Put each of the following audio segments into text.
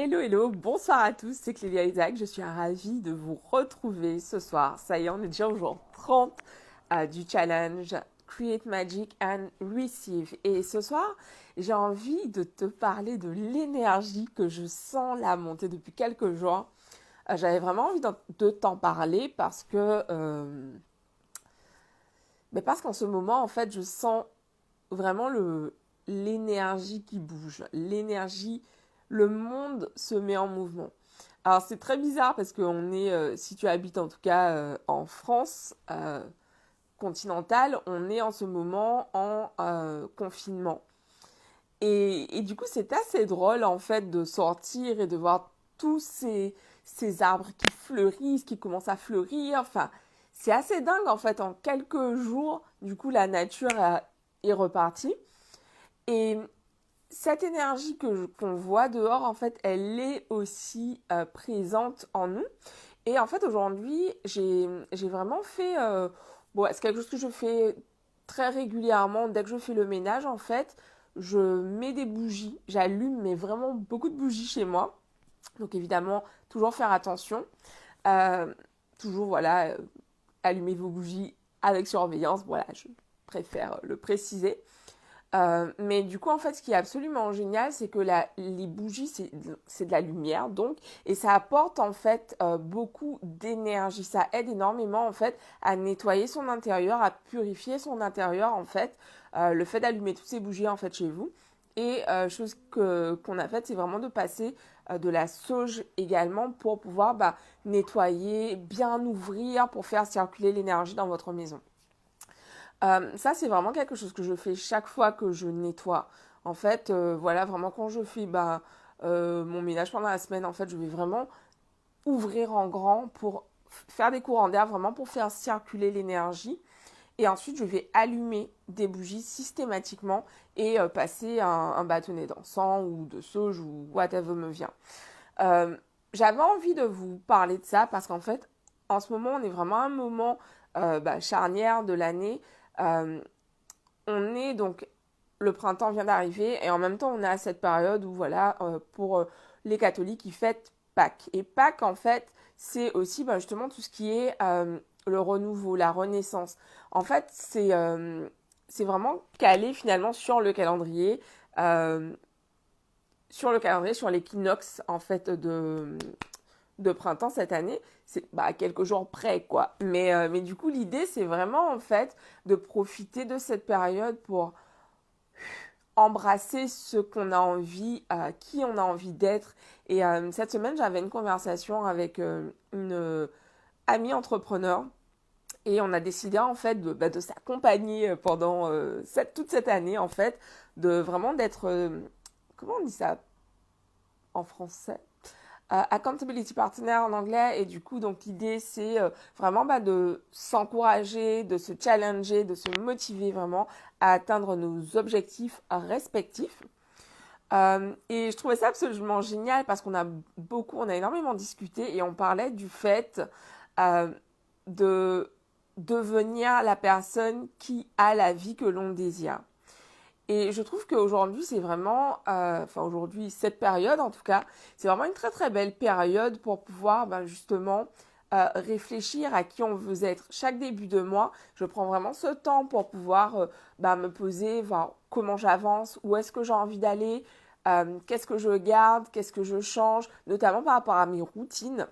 Hello, hello, bonsoir à tous, c'est Clélia Isaac, je suis ravie de vous retrouver ce soir. Ça y est, on est déjà au jour 30 du challenge Create Magic and Receive. Et ce soir, j'ai envie de te parler de l'énergie que je sens là monter depuis quelques jours. J'avais vraiment envie de t'en parler parce qu'en ce moment, en fait, je sens vraiment l'énergie qui bouge, l'énergie, le monde se met en mouvement. Alors c'est très bizarre parce qu'on est, si tu habites en tout cas en France continentale, on est en ce moment en confinement. Et du coup c'est assez drôle en fait de sortir et de voir tous ces arbres qui fleurissent, qui commencent à fleurir. Enfin, c'est assez dingue en fait. En quelques jours, du coup la nature est repartie. Et cette énergie qu'on voit dehors, en fait, elle est aussi présente en nous. Et en fait, aujourd'hui, j'ai vraiment fait... bon, c'est quelque chose que je fais très régulièrement. Dès que je fais le ménage, en fait, je mets des bougies. J'allume, mais vraiment beaucoup de bougies chez moi. Donc, évidemment, toujours faire attention. Euh, toujours, voilà, allumer vos bougies avec surveillance. Voilà, je préfère le préciser. Mais du coup, en fait, ce qui est absolument génial, c'est que les bougies, c'est de la lumière, donc, et ça apporte en fait beaucoup d'énergie. Ça aide énormément en fait à nettoyer son intérieur, à purifier son intérieur en fait. Le fait d'allumer toutes ces bougies en fait chez vous. Et chose qu'on a faite, c'est vraiment de passer de la sauge également pour pouvoir nettoyer, bien ouvrir, pour faire circuler l'énergie dans votre maison. Ça, c'est vraiment quelque chose que je fais chaque fois que je nettoie. En fait, voilà, vraiment quand je fais mon ménage pendant la semaine, en fait, je vais vraiment ouvrir en grand pour faire des courants d'air, vraiment pour faire circuler l'énergie. Et ensuite, je vais allumer des bougies systématiquement et passer un bâtonnet d'encens ou de sauge ou whatever me vient. Euh, J'avais envie de vous parler de ça parce qu'en fait, en ce moment, on est vraiment à un moment charnière de l'année. Euh, on est donc, le printemps vient d'arriver et en même temps, on est à cette période où, voilà, pour les catholiques, ils fêtent Pâques. Et Pâques, en fait, c'est aussi justement tout ce qui est le renouveau, la renaissance. En fait, c'est vraiment calé finalement euh, sur le calendrier, sur l'équinoxe en fait de printemps cette année. C'est quelques jours près quoi. Mais du coup l'idée c'est vraiment en fait de profiter de cette période pour embrasser ce qu'on a envie, qui on a envie d'être. Et cette semaine j'avais une conversation avec une amie entrepreneur. Et on a décidé en fait de s'accompagner pendant toute cette année en fait, de vraiment d'être, comment on dit ça en français, accountability partner en anglais. Et du coup, donc l'idée, c'est vraiment de s'encourager, de se challenger, de se motiver vraiment à atteindre nos objectifs respectifs. Et je trouvais ça absolument génial parce on a énormément discuté et on parlait du fait euh, de devenir la personne qui a la vie que l'on désire. Et je trouve qu'aujourd'hui, c'est vraiment, aujourd'hui, cette période en tout cas, c'est vraiment une très très belle période pour pouvoir justement réfléchir à qui on veut être. Chaque début de mois, je prends vraiment ce temps pour pouvoir me poser, voir comment j'avance, où est-ce que j'ai envie d'aller, qu'est-ce que je garde, qu'est-ce que je change, notamment par rapport à mes routines.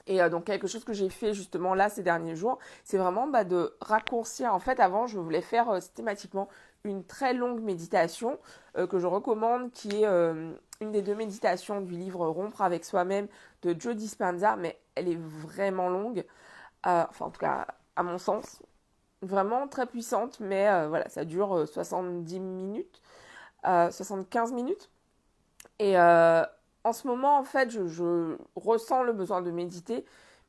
Et donc quelque chose que j'ai fait justement là ces derniers jours, c'est vraiment de raccourcir. En fait, avant, je voulais faire systématiquement une très longue méditation que je recommande, qui est une des deux méditations du livre Rompre avec soi-même de Joe Dispenza, mais elle est vraiment longue. Enfin, en tout cas, à mon sens, vraiment très puissante, mais voilà, ça dure 70 minutes, 75 minutes. Et en ce moment, en fait, je ressens le besoin de méditer,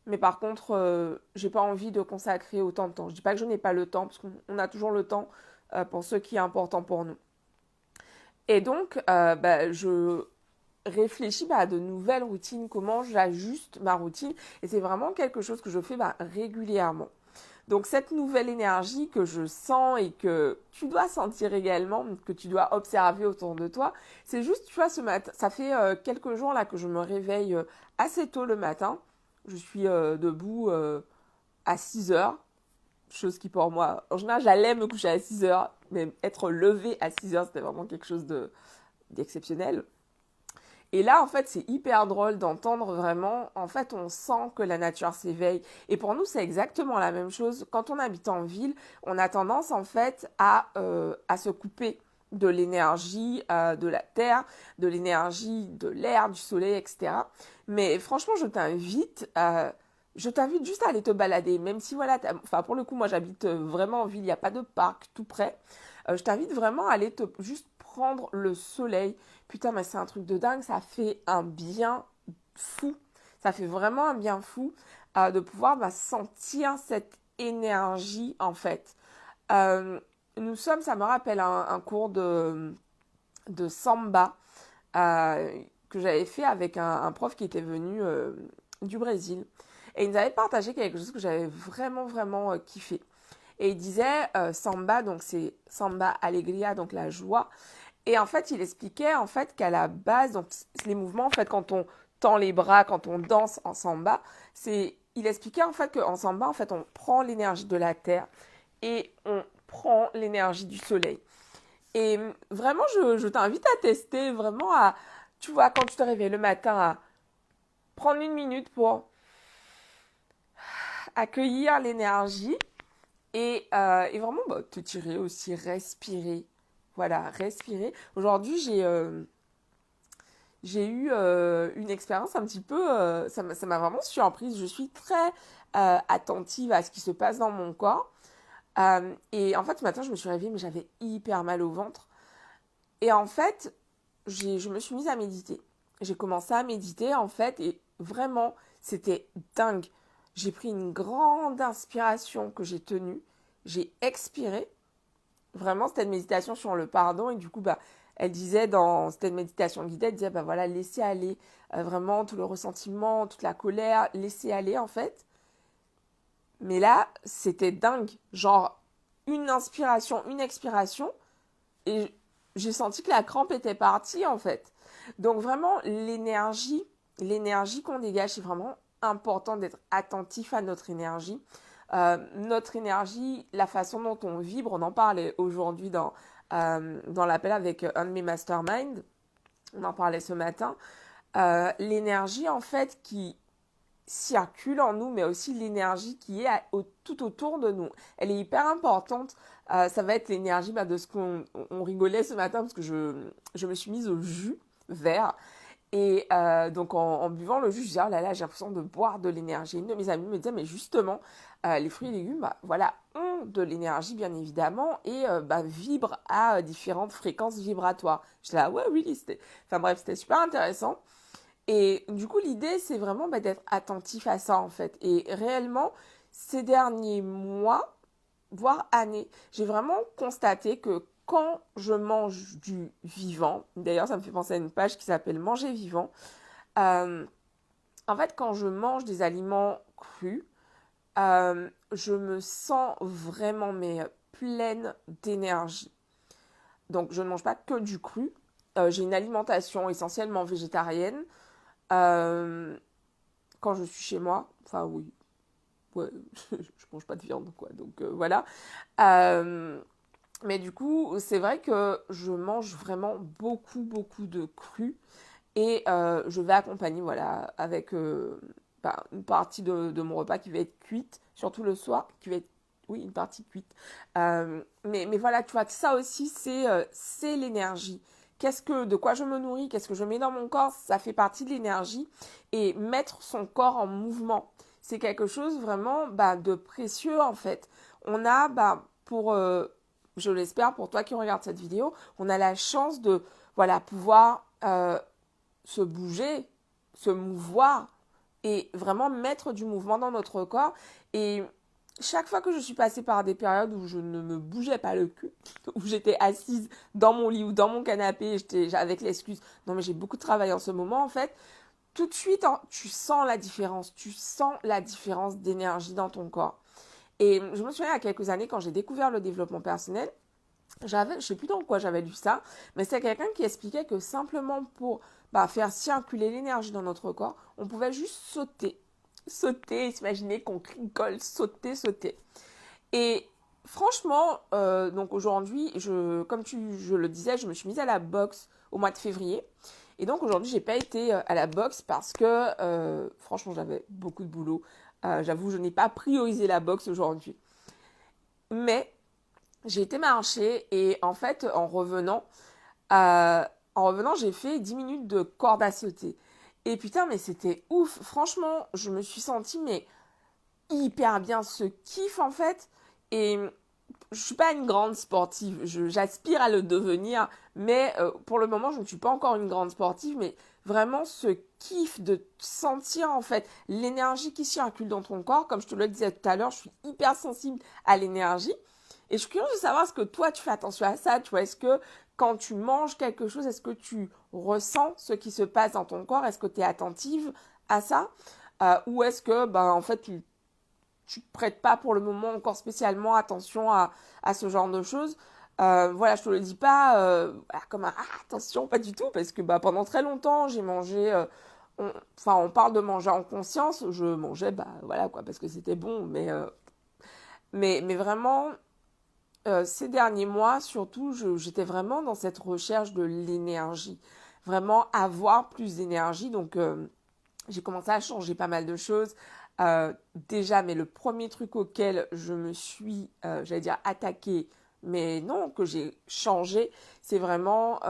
mais par contre, j'ai pas envie de consacrer autant de temps. Je dis pas que je n'ai pas le temps, parce qu'on a toujours le temps pour ce qui est important pour nous. Et donc, je réfléchis à de nouvelles routines, comment j'ajuste ma routine, et c'est vraiment quelque chose que je fais régulièrement. Donc cette nouvelle énergie que je sens et que tu dois sentir également, que tu dois observer autour de toi, c'est juste, tu vois, ce matin, ça fait quelques jours là que je me réveille assez tôt le matin. Je suis debout à 6 heures, chose qui pour moi, en général, j'allais me coucher à 6 heures, mais être levée à 6 heures, c'était vraiment quelque chose d'exceptionnel. Et là, en fait, c'est hyper drôle d'entendre vraiment, en fait, on sent que la nature s'éveille. Et pour nous, c'est exactement la même chose. Quand on habite en ville, on a tendance, en fait, à se couper de l'énergie de la terre, de l'énergie de l'air, du soleil, etc. Mais franchement, je t'invite juste à aller te balader, même si, voilà, enfin, pour le coup, moi, j'habite vraiment en ville, il n'y a pas de parc tout près. Je t'invite vraiment à aller juste prendre le soleil. Putain, mais c'est un truc de dingue, ça fait un bien fou. Ça fait vraiment un bien fou de pouvoir sentir cette énergie, en fait. Ça me rappelle un cours de samba que j'avais fait avec un prof qui était venu du Brésil. Et il nous avait partagé quelque chose que j'avais vraiment, vraiment kiffé. Et il disait samba, donc c'est samba alegria, donc la joie. Et en fait, il expliquait en fait qu'à la base, donc les mouvements, en fait, quand on tend les bras, quand on danse en samba, il expliquait en fait qu'en samba, en fait, on prend l'énergie de la terre et on prend l'énergie du soleil. Et vraiment, je t'invite à tester, vraiment tu vois, quand tu te réveilles le matin, à prendre une minute pour accueillir l'énergie et vraiment te tirer aussi, respirer. Voilà, respirer. Aujourd'hui, j'ai eu une expérience un petit peu, ça m'a vraiment surprise. Je suis très attentive à ce qui se passe dans mon corps. Et en fait, ce matin, je me suis réveillée, mais j'avais hyper mal au ventre. Et en fait, je me suis mise à méditer. J'ai commencé à méditer, en fait, et vraiment, c'était dingue. J'ai pris une grande inspiration que j'ai tenue. J'ai expiré. Vraiment, c'était une méditation sur le pardon. Et du coup, elle disait c'était une méditation guidée, elle disait, voilà, laissez aller vraiment tout le ressentiment, toute la colère, laissez aller, en fait. Mais là, c'était dingue. Genre, une inspiration, une expiration. Et j'ai senti que la crampe était partie, en fait. Donc, vraiment, l'énergie qu'on dégage, c'est vraiment important d'être attentif à notre énergie. Notre énergie, la façon dont on vibre, on en parlait aujourd'hui dans l'appel avec un de mes masterminds, on en parlait ce matin. L'énergie, en fait, qui circule en nous, mais aussi l'énergie qui est tout autour de nous. Elle est hyper importante. Ça va être l'énergie de ce qu'on rigolait ce matin, parce que je me suis mise au jus vert. Et donc en buvant le jus, je disais, oh là là, j'ai l'impression de boire de l'énergie. Une de mes amies me disait, mais justement, les fruits et légumes, voilà, ont de l'énergie bien évidemment et vibrent à différentes fréquences vibratoires. J'étais là, ouais, oui, enfin bref, c'était super intéressant. Et du coup, l'idée, c'est vraiment d'être attentif à ça en fait. Et réellement, ces derniers mois, voire années, j'ai vraiment constaté que quand je mange du vivant, d'ailleurs ça me fait penser à une page qui s'appelle Manger vivant, en fait quand je mange des aliments crus, je me sens vraiment pleine d'énergie. Donc je ne mange pas que du cru, j'ai une alimentation essentiellement végétarienne. Quand je suis chez moi, enfin oui, ouais, je mange pas de viande quoi, donc voilà. Mais du coup, c'est vrai que je mange vraiment beaucoup, beaucoup de cru. Et je vais accompagner, voilà, avec une partie de mon repas qui va être cuite, surtout le soir, qui va être, oui, une partie cuite. Mais voilà, tu vois, ça aussi, c'est l'énergie. De quoi je me nourris, qu'est-ce que je mets dans mon corps, ça fait partie de l'énergie. Et mettre son corps en mouvement, c'est quelque chose vraiment de précieux, en fait. On a, je l'espère pour toi qui regarde cette vidéo, on a la chance de, voilà, pouvoir se bouger, se mouvoir et vraiment mettre du mouvement dans notre corps. Et chaque fois que je suis passée par des périodes où je ne me bougeais pas le cul, où j'étais assise dans mon lit ou dans mon canapé, j'étais avec l'excuse, non mais j'ai beaucoup de travail en ce moment en fait, tout de suite tu sens la différence d'énergie dans ton corps. Et je me souviens, il y a quelques années, quand j'ai découvert le développement personnel, je sais plus dans quoi j'avais lu ça, mais c'est quelqu'un qui expliquait que simplement pour faire circuler l'énergie dans notre corps, on pouvait juste sauter. Sauter, s'imaginer qu'on rigole, sauter, sauter. Et franchement, donc aujourd'hui, je le disais, je me suis mise à la boxe au mois de février. Et donc aujourd'hui, j'ai pas été à la boxe parce que franchement, j'avais beaucoup de boulot. J'avoue, je n'ai pas priorisé la boxe aujourd'hui. Mais j'ai été marcher et en fait, j'ai fait 10 minutes de corde à sauter. Et putain, mais c'était ouf. Franchement, je me suis sentie mais hyper bien, ce kiff en fait. Et je suis pas une grande sportive, j'aspire à le devenir, mais pour le moment, je ne suis pas encore une grande sportive, mais vraiment ce kiff de sentir en fait l'énergie qui circule dans ton corps, comme je te le disais tout à l'heure, je suis hyper sensible à l'énergie. Et je suis curieuse de savoir, est-ce que toi, tu fais attention à ça, tu vois, est-ce que quand tu manges quelque chose, est-ce que tu ressens ce qui se passe dans ton corps, est-ce que tu es attentive à ça, ou est-ce que, en fait, tu ne prêtes pas pour le moment encore spécialement attention à ce genre de choses. Voilà, je te le dis pas comme un attention, pas du tout, parce que pendant très longtemps, j'ai mangé, on parle de manger en conscience, je mangeais, voilà quoi, parce que c'était bon, mais vraiment, ces derniers mois, surtout, j'étais vraiment dans cette recherche de l'énergie, vraiment avoir plus d'énergie, donc j'ai commencé à changer pas mal de choses. Déjà, mais le premier truc auquel je me suis, j'allais dire, attaquée, mais non, que j'ai changé, c'est vraiment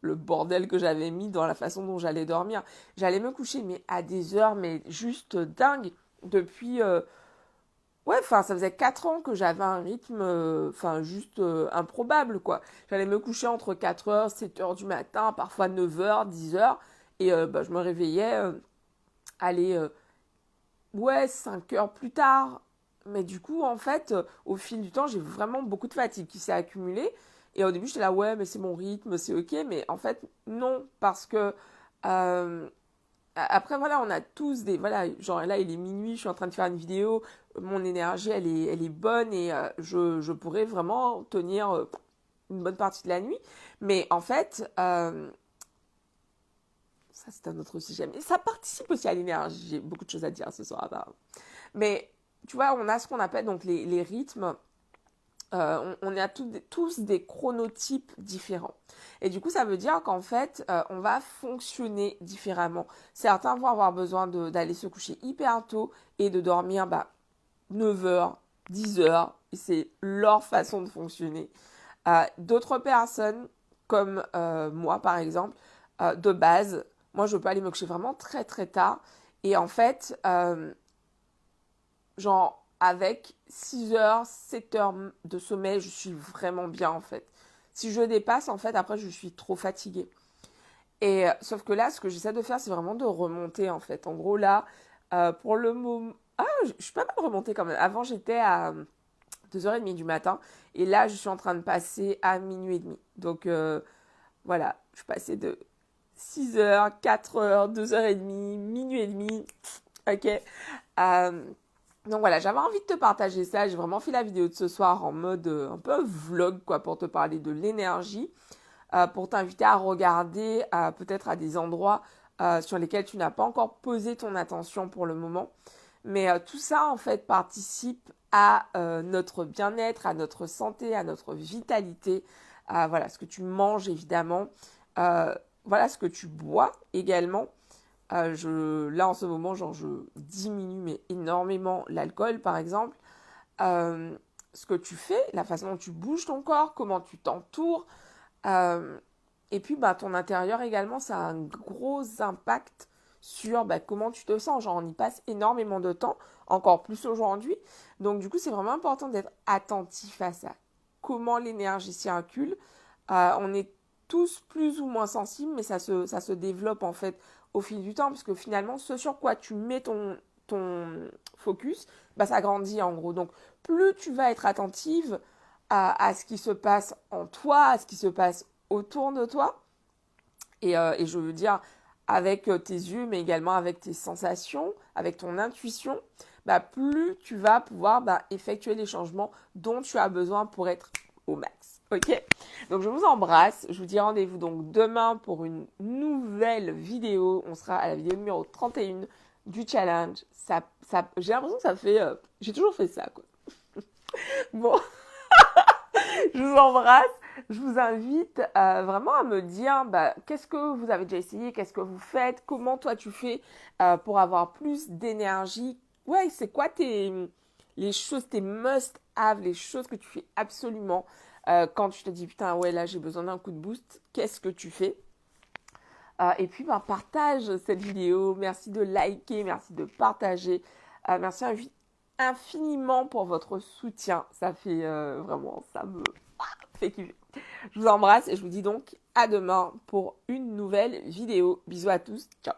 le bordel que j'avais mis dans la façon dont j'allais dormir. J'allais me coucher, mais à des heures, mais juste dingue. Depuis, ouais, enfin, ça faisait 4 ans que j'avais un rythme, juste improbable, quoi. J'allais me coucher entre 4 heures, 7 heures du matin, parfois 9 heures, 10 heures, et je me réveillais, allez, ouais, 5 heures plus tard. Mais du coup, en fait, au fil du temps, j'ai vraiment beaucoup de fatigue qui s'est accumulée. Et au début, j'étais là, ouais, mais c'est mon rythme, c'est ok. Mais en fait, non, parce que après, voilà, on a tous des. Voilà, genre là, il est minuit, je suis en train de faire une vidéo, mon énergie, elle est bonne et je pourrais vraiment tenir une bonne partie de la nuit. Mais en fait, ça, c'est un autre sujet. Mais ça participe aussi à l'énergie. J'ai beaucoup de choses à dire ce soir. Mais tu vois, on a ce qu'on appelle donc les rythmes. On a tous des chronotypes différents. Et du coup, ça veut dire qu'en fait, on va fonctionner différemment. Certains vont avoir besoin d'aller se coucher hyper tôt et de dormir 9 heures, 10 heures. Et c'est leur façon de fonctionner. D'autres personnes, comme moi par exemple, de base, moi je peux aller me coucher vraiment très très tard. Et en fait, genre avec 6 heures, 7 heures de sommeil, je suis vraiment bien en fait. Si je dépasse, en fait, après je suis trop fatiguée. Et sauf que là, ce que j'essaie de faire, c'est vraiment de remonter en fait. En gros, là, pour le moment. Ah, je suis pas mal remontée quand même. Avant, j'étais à 2h30 du matin. Et là, je suis en train de passer à minuit et demi. Donc, voilà, je suis passée de 6 heures, 4 heures, 2h30, minuit et demi. Ok. Donc voilà, j'avais envie de te partager ça. J'ai vraiment fait la vidéo de ce soir en mode un peu vlog, quoi, pour te parler de l'énergie, pour t'inviter à regarder peut-être à des endroits sur lesquels tu n'as pas encore posé ton attention pour le moment. Mais tout ça, en fait, participe à notre bien-être, à notre santé, à notre vitalité. Voilà, ce que tu manges, évidemment. Voilà, ce que tu bois également. Là, en ce moment, genre, je diminue mais énormément l'alcool, par exemple. Ce que tu fais, la façon dont tu bouges ton corps, comment tu t'entoures. Et puis, ton intérieur également, ça a un gros impact sur comment tu te sens. Genre, on y passe énormément de temps, encore plus aujourd'hui. Donc, du coup, c'est vraiment important d'être attentif à ça. Comment l'énergie circule. On est tous plus ou moins sensibles, mais ça se développe en fait au fil du temps, parce que finalement, ce sur quoi tu mets ton focus, ça grandit en gros. Donc, plus tu vas être attentive à ce qui se passe en toi, à ce qui se passe autour de toi, et je veux dire avec tes yeux, mais également avec tes sensations, avec ton intuition, bah, plus tu vas pouvoir effectuer les changements dont tu as besoin pour être au max. Ok? Donc, je vous embrasse. Je vous dis rendez-vous donc demain pour une nouvelle vidéo. On sera à la vidéo numéro 31 du challenge. J'ai l'impression que ça fait... j'ai toujours fait ça, quoi. Bon, je vous embrasse. Je vous invite vraiment à me dire qu'est-ce que vous avez déjà essayé, qu'est-ce que vous faites, comment toi tu fais pour avoir plus d'énergie. Ouais, c'est quoi les choses, tes must-have, les choses que tu fais absolument quand tu te dis putain, ouais, là j'ai besoin d'un coup de boost, qu'est-ce que tu fais? Et puis, partage cette vidéo. Merci de liker, merci de partager. Merci infiniment pour votre soutien. Ça fait vraiment, ça me fait kiffer. Je vous embrasse et je vous dis donc à demain pour une nouvelle vidéo. Bisous à tous. Ciao.